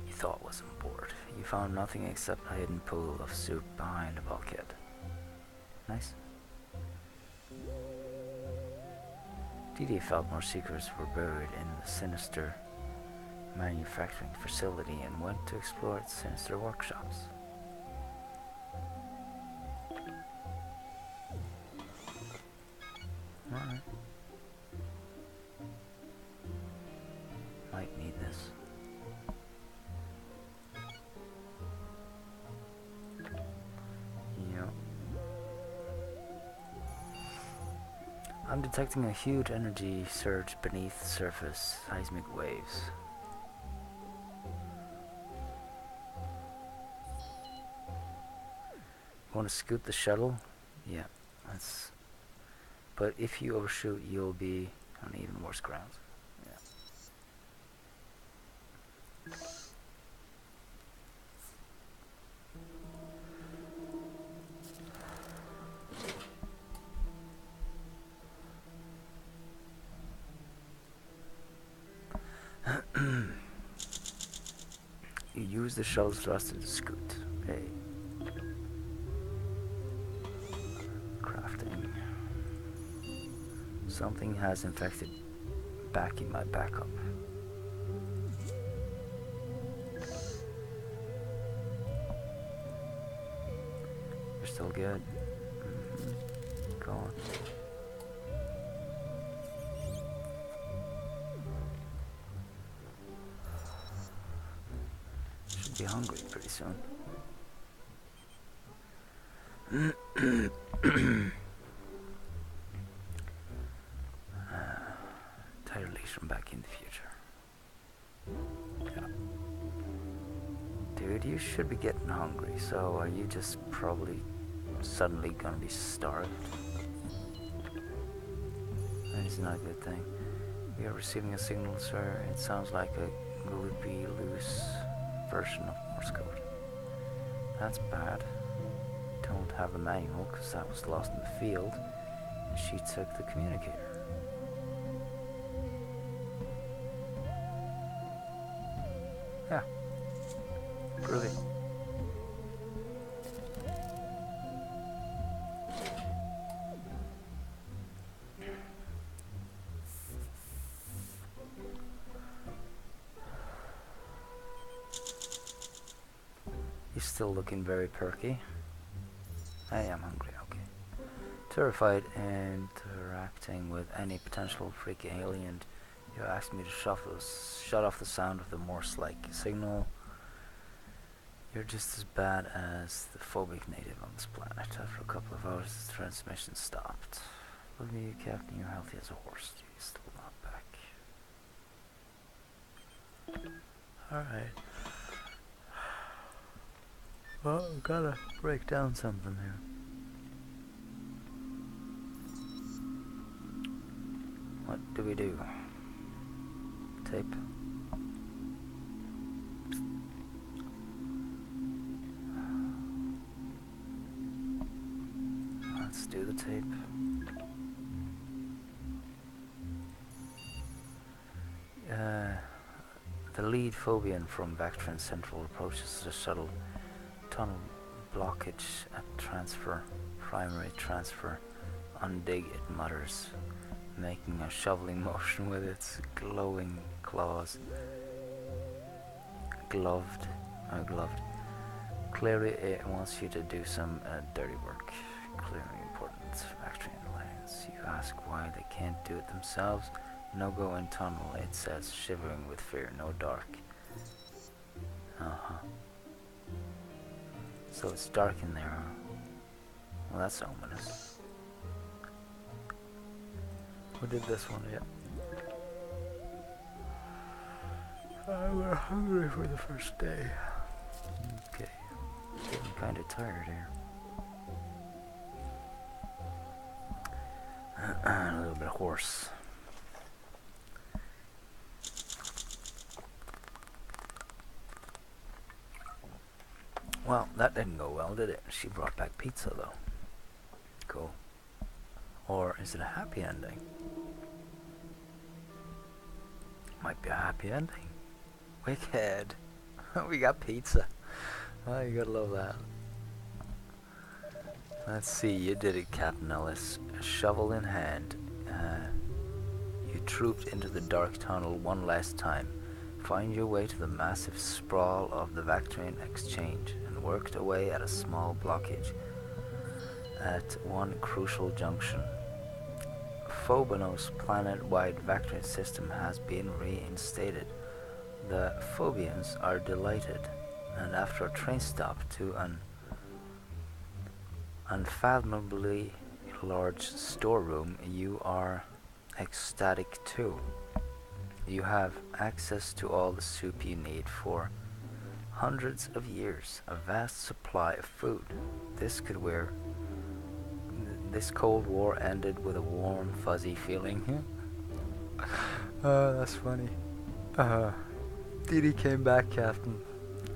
you thought was on board. You found nothing except a hidden pool of soup behind a bulkhead. Nice. Didi felt more secrets were buried in the sinister manufacturing facility and went to explore its sinister workshops. Alright. Might need this. Yep. I'm detecting a huge energy surge beneath the surface, seismic waves. You want to scoot the shuttle? Yeah, that's... But if you overshoot, you'll be on even worse grounds. Yeah. You use the shuttle's thruster to scoot. Okay. Crafting. Something has infected back in my backup. You're still good. Go on. Should be hungry pretty soon. Tired leaves from back in the future. Yeah. Dude, you should be getting hungry, so are you just probably suddenly gonna be starved? That is not a good thing. We are receiving a signal, sir. It sounds like a gloopy, loose version of Morse code. That's bad. Don't have the manual, because that was lost in the field. And she took the communicator. Yeah. Groovy. He's still looking very perky. I am hungry, okay. Terrified and interacting with any potential freaky alien, you asked me to shut off the sound of the Morse-like signal. You're just as bad as the phobic native on this planet. After a couple of hours, the transmission stopped. Look me, Captain, you're healthy as a horse. You're still not back. Alright. Well, I've gotta break down something here. What do we do? Tape. Let's do the tape. The lead phobian from Vectran Central approaches the shuttle tunnel blockage at transfer, primary transfer. Undig, it mutters, making a shoveling motion with its glowing claws. gloved. Gloved. Clearly it wants you to do some dirty work. Clearly important factory alliance. You ask why they can't do it themselves. No go in tunnel, it says, shivering with fear, no dark. Uh-huh. So it's dark in there, huh? Well, that's ominous. Who did this one yet? We're hungry for the first day. Okay. Getting kind of tired here. A little bit hoarse. Well, that didn't go well, did it? She brought back pizza, though. Cool. Or is it a happy ending? Might be a happy ending. Wicked. We got pizza. Oh, you gotta love that. Let's see, you did it, Captain Ellis. A shovel in hand. You trooped into the dark tunnel one last time. Find your way to the massive sprawl of the Vactrian exchange and worked away at a small blockage at one crucial junction. Phobanos' planet-wide Vactrian system has been reinstated. The Phobians are delighted, and after a train stop to an unfathomably large storeroom, you are ecstatic too. You have access to all the soup you need for hundreds of years, a vast supply of food. This Cold War ended with a warm, fuzzy feeling. That's funny. Didi came back, Captain.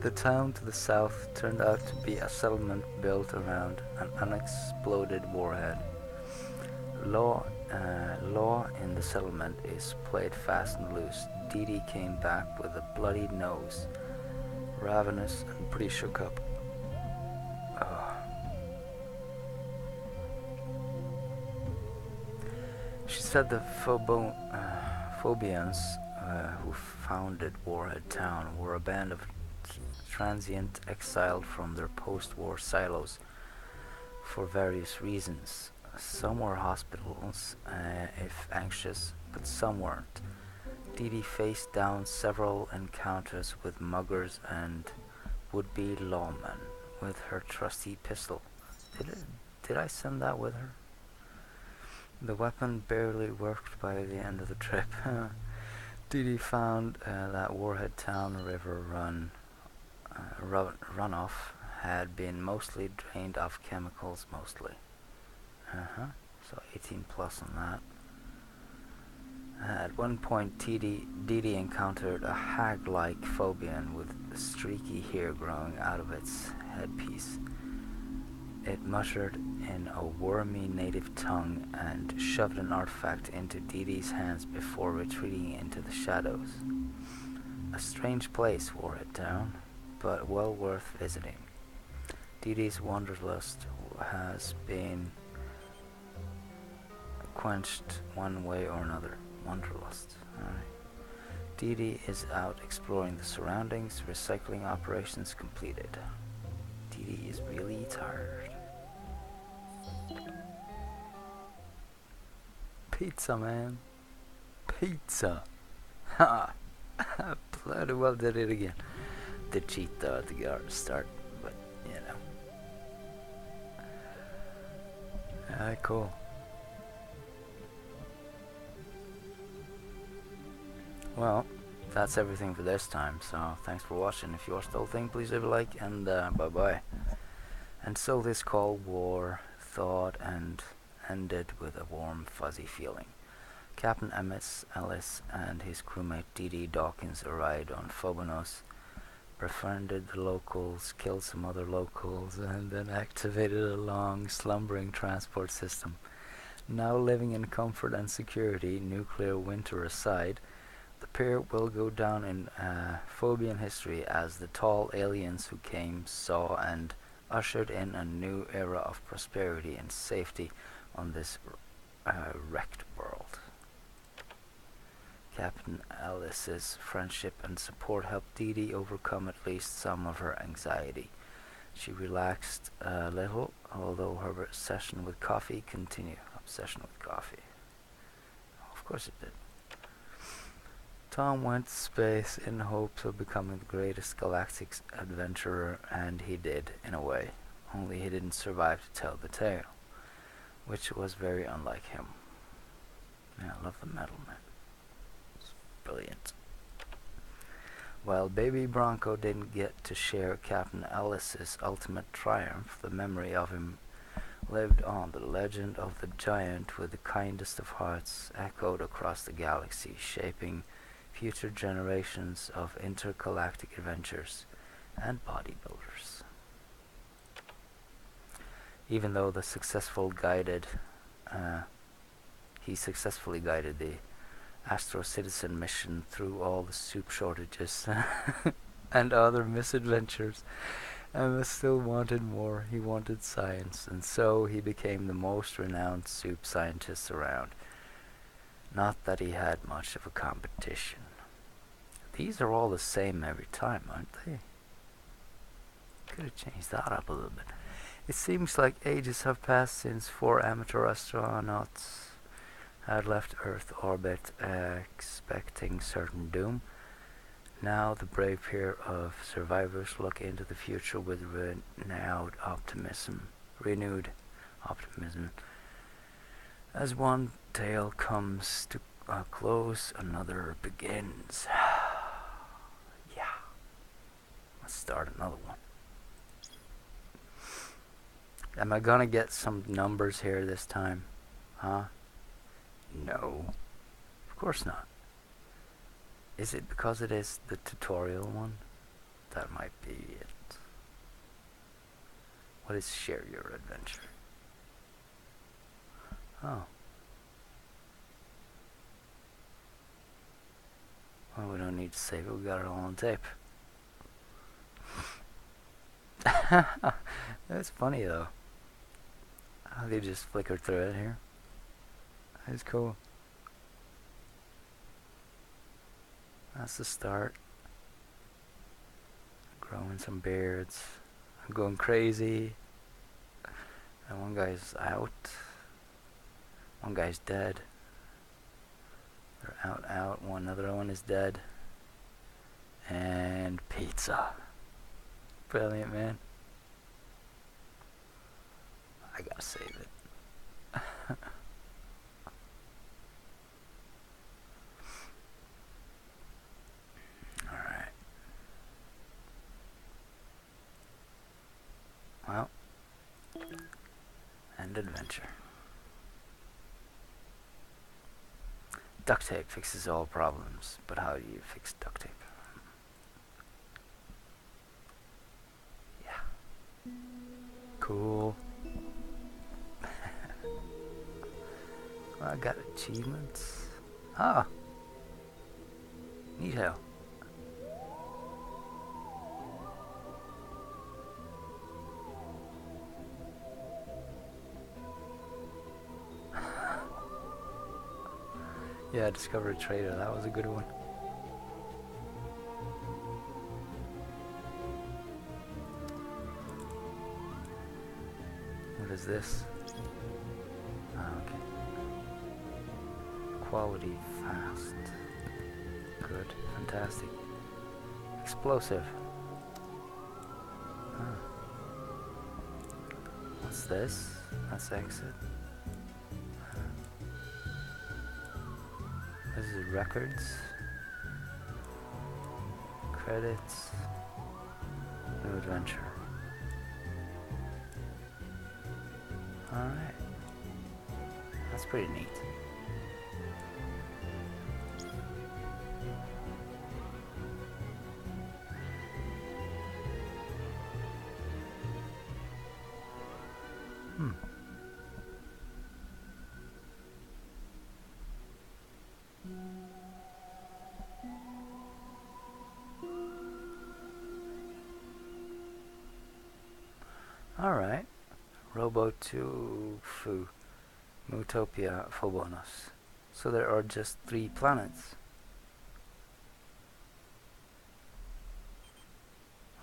The town to the south turned out to be a settlement built around an unexploded warhead. Law in the settlement is played fast and loose. Didi came back with a bloodied nose, ravenous and pretty shook up. She said the Phobians who founded Warhead Town were a band of transient exiled from their post-war silos for various reasons. Some were hospitals, if anxious, but some weren't. Didi faced down several encounters with muggers and would-be lawmen with her trusty pistol. Did I send that with her? The weapon barely worked by the end of the trip. Didi found that Warhead Town River runoff had been mostly drained of chemicals, So 18 plus on that. At one point, Didi encountered a hag-like Phobian with streaky hair growing out of its headpiece. It muttered in a wormy native tongue and shoved an artifact into Didi's hands before retreating into the shadows. A strange place, Warhead Town, but well worth visiting. Didi's wanderlust has been quenched one way or another. Wanderlust. Alright. Didi is out exploring the surroundings, recycling operations completed. Didi is really tired. Pizza, man. Pizza. Ha! Bloody well did it again. Did cheat though at the start, but you know. Alright, cool. Well, that's everything for this time, so thanks for watching. If you watched the whole thing, please leave a like, and bye-bye. And so this Cold War thawed and ended with a warm, fuzzy feeling. Captain Ellis and his crewmate Didi Dawkins arrived on Phobanos, befriended the locals, killed some other locals, and then activated a long, slumbering transport system. Now living in comfort and security, nuclear winter aside, the pair will go down in Phobian history as the tall aliens who came, saw, and ushered in a new era of prosperity and safety on this wrecked world. Captain Alice's friendship and support helped Dee Dee overcome at least some of her anxiety. She relaxed a little, although her obsession with coffee continued. Of course it did. Tom went to space in hopes of becoming the greatest galactic adventurer, and he did, in a way. Only he didn't survive to tell the tale, which was very unlike him. Yeah, I love the metal, man. It's brilliant. While Baby Bronco didn't get to share Captain Alice's ultimate triumph, the memory of him lived on. The legend of the giant with the kindest of hearts echoed across the galaxy, shaping future generations of intergalactic adventures and bodybuilders. Even though he successfully guided the Astro Citizen mission through all the soup shortages and other misadventures, Emma still wanted more. He wanted science, and so he became the most renowned soup scientist around. Not that he had much of a competition. These are all the same every time, aren't they? Could have changed that up a little bit. It seems like ages have passed since 4 amateur astronauts had left Earth orbit, expecting certain doom. Now the brave pair of survivors look into the future with renewed optimism. As one tale comes to a close, another begins. Yeah. Let's start another one. Am I gonna get some numbers here this time? Huh? No. Of course not. Is it because it is the tutorial one? That might be it. What is share your adventure? Oh. Well, we don't need to save it. We got it all on tape. That's funny though. How they just flicker through it here. That's cool. That's the start. Growing some beards. I'm going crazy. And one guy's out. One guy's dead. They're out. Another one is dead. And pizza. Brilliant, man. I gotta save it. Alright. Well. End adventure. Duct tape fixes all problems, but how do you fix duct tape? Yeah. Cool. I got achievements. Ah. Neato. Yeah, discover a trader. That was a good one. What is this? Ah, okay. Quality, fast. Good, fantastic. Explosive. Ah. What's this? That's exit. This is records. Credits. New adventure. Alright. That's pretty neat. Alright. Robo to Fu. Mutopia Phobonos. So there are just 3 planets.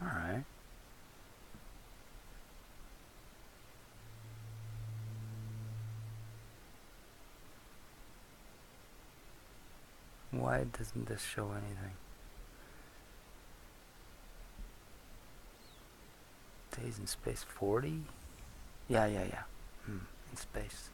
Alright. Why doesn't this show anything? Days in space 40? Yeah. In space.